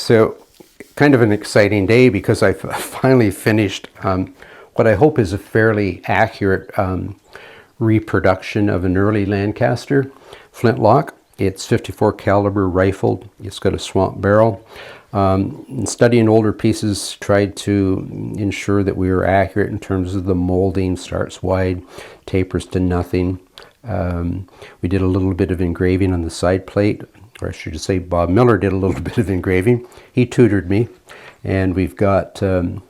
So kind of an exciting day because I've finally finished what I hope is a fairly accurate reproduction of an early Lancaster Flintlock. It's 54 caliber rifled. It's got a swamp barrel. In studying older pieces, tried to ensure that we were accurate in terms of the molding. Starts wide, tapers to nothing. We did a little bit of engraving on the side plate, or I should just say Bob Miller did a little bit of engraving. He tutored me, and we've got a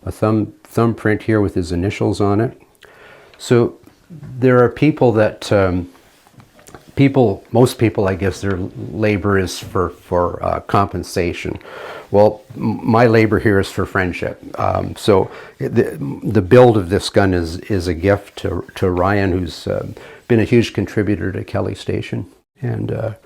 thumbprint here with his initials on it. So there are people that most people, I guess, their labor is for compensation. Well, my labor here is for friendship. So the build of this gun is a gift to Ryan, who's been a huge contributor to Kelly Station, and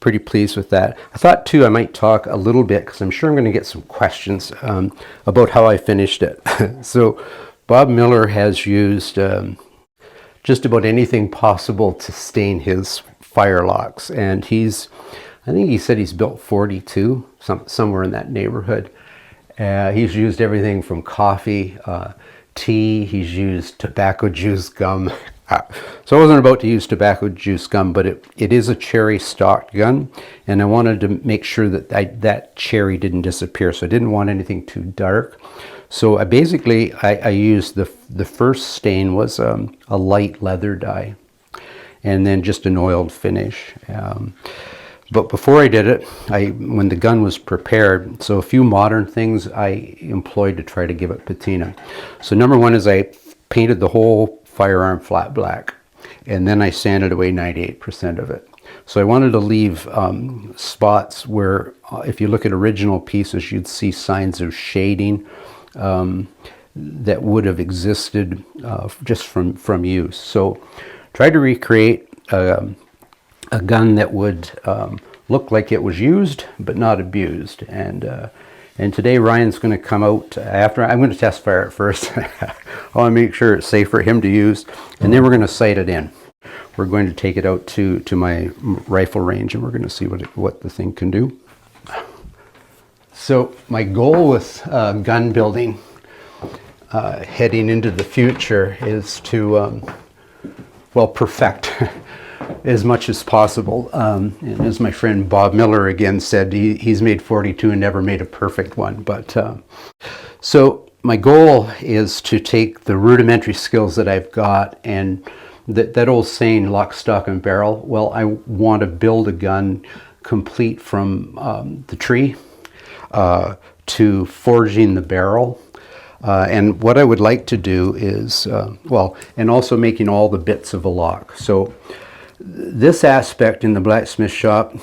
pretty pleased with that. I thought too I might talk a little bit, because I'm sure I'm going to get some questions about how I finished it. So Bob Miller has used just about anything possible to stain his firelocks, and I think he said he's built 42, somewhere in that neighborhood. He's used everything from coffee, tea. He's used tobacco juice gum. So I wasn't about to use tobacco juice gum, but it is a cherry stocked gun, and I wanted to make sure that that cherry didn't disappear, so I didn't want anything too dark. So I used the first stain was a light leather dye, and then just an oiled finish. But before I did it, when the gun was prepared, so a few modern things I employed to try to give it patina. So number one is I painted the whole firearm flat black, and then I sanded away 98% of it. So I wanted to leave spots where, if you look at original pieces, you'd see signs of shading that would have existed just from use. So try to recreate a gun that would look like it was used but not abused. And today Ryan's going to come out after. I'm going to test fire it first. I want to make sure it's safe for him to use, and then we're going to sight it in. We're going to take it out to my rifle range, and we're going to see what the thing can do. So my goal with gun building heading into the future is to perfect as much as possible. And as my friend Bob Miller again said, he's made 42 and never made a perfect one. But so my goal is to take the rudimentary skills that I've got, and that old saying, lock, stock, and barrel. Well, I want to build a gun complete from the tree to forging the barrel. And what I would like to do is, and also making all the bits of a lock. So this aspect in the blacksmith shop,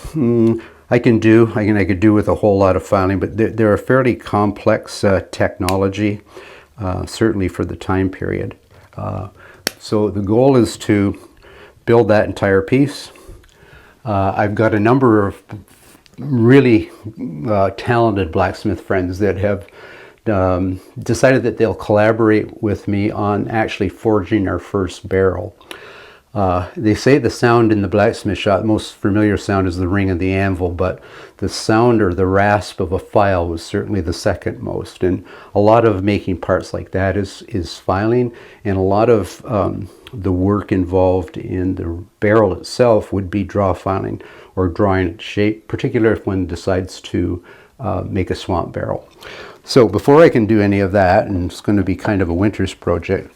I could do with a whole lot of filing, but they're a fairly complex technology, certainly for the time period. So the goal is to build that entire piece. I've got a number of really talented blacksmith friends that have decided that they'll collaborate with me on actually forging our first barrel. They say the sound in the blacksmith shop, the most familiar sound is the ring of the anvil, but the sound or the rasp of a file was certainly the second most. And a lot of making parts like that is filing, and a lot of the work involved in the barrel itself would be draw filing or drawing it shape, particularly if one decides to make a swamp barrel. So before I can do any of that, and it's going to be kind of a winter's project,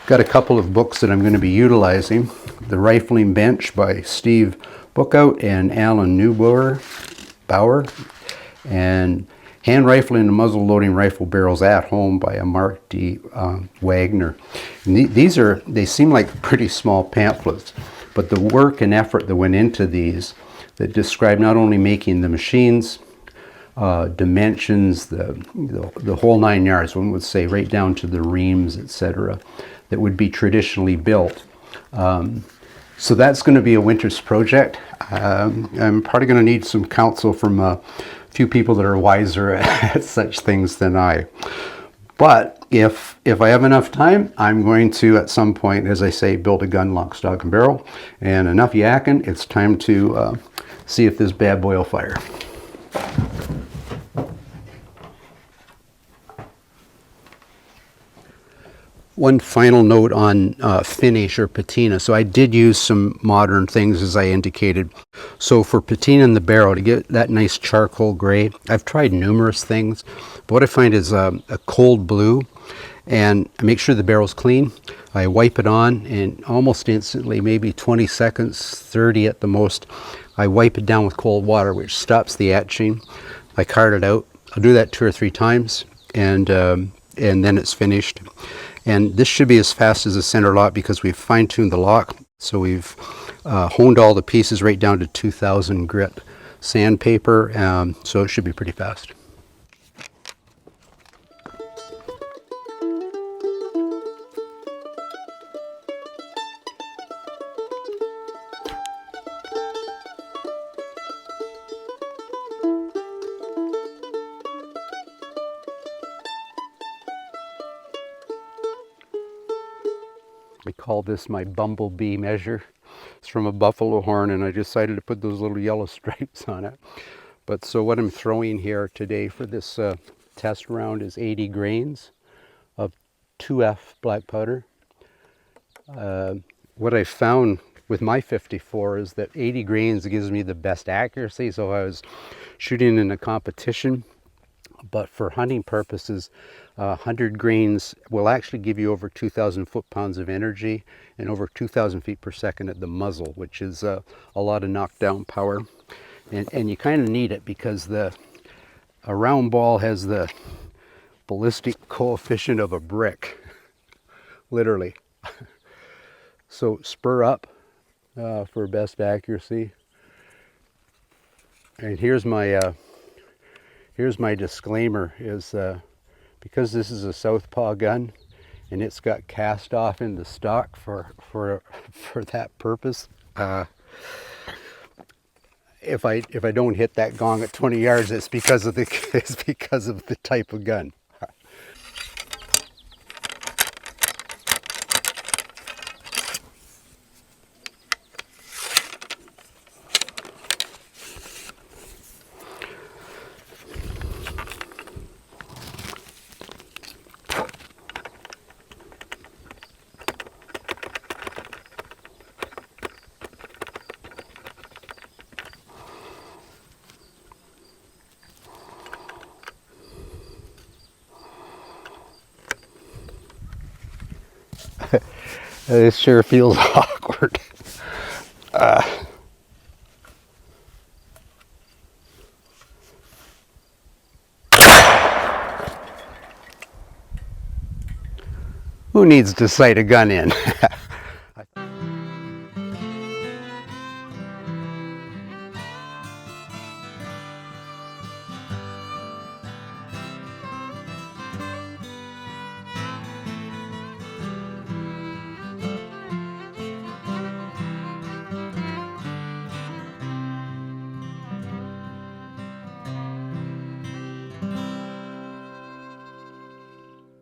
got a couple of books that I'm going to be utilizing. The Rifling Bench by Steve Bookout and Alan Neubauer, and Hand Rifling and Muzzle Loading Rifle Barrels at Home by Mark D. Wagner. And they seem like pretty small pamphlets, but the work and effort that went into these that describe not only making the machines, dimensions, the whole 9 yards, one would say, right down to the reams, etc., that would be traditionally built. So that's going to be a winter's project. I'm probably going to need some counsel from a few people that are wiser at such things than I. But if I have enough time, I'm going to, at some point, as I say, build a gun, lock, stock, and barrel. And enough yakking, it's time to see if this bad boy will fire. One final note on finish or patina. So I did use some modern things as I indicated. So for patina in the barrel, to get that nice charcoal gray, I've tried numerous things. But what I find is a cold blue, and I make sure the barrel's clean. I wipe it on, and almost instantly, maybe 20 seconds, 30 at the most, I wipe it down with cold water, which stops the etching. I card it out. I'll do that 2 or 3 times, and then it's finished. And this should be as fast as the center lock because we've fine-tuned the lock. So we've honed all the pieces right down to 2000 grit sandpaper, so it should be pretty fast. I call this my bumblebee measure. It's from a buffalo horn, and I decided to put those little yellow stripes on it. But so what I'm throwing here today for this test round is 80 grains of 2F black powder. What I found with my 54 is that 80 grains gives me the best accuracy. So I was shooting in a competition, but for hunting purposes, 100 grains will actually give you over 2,000 foot-pounds of energy and over 2,000 feet per second at the muzzle, which is a lot of knockdown power. And you kind of need it because a round ball has the ballistic coefficient of a brick, literally. So spur up for best accuracy. And here's my disclaimer is because this is a southpaw gun and it's got cast off in the stock for that purpose. If I don't hit that gong at 20 yards, it's because of the type of gun. This sure feels awkward. Who needs to sight a gun in?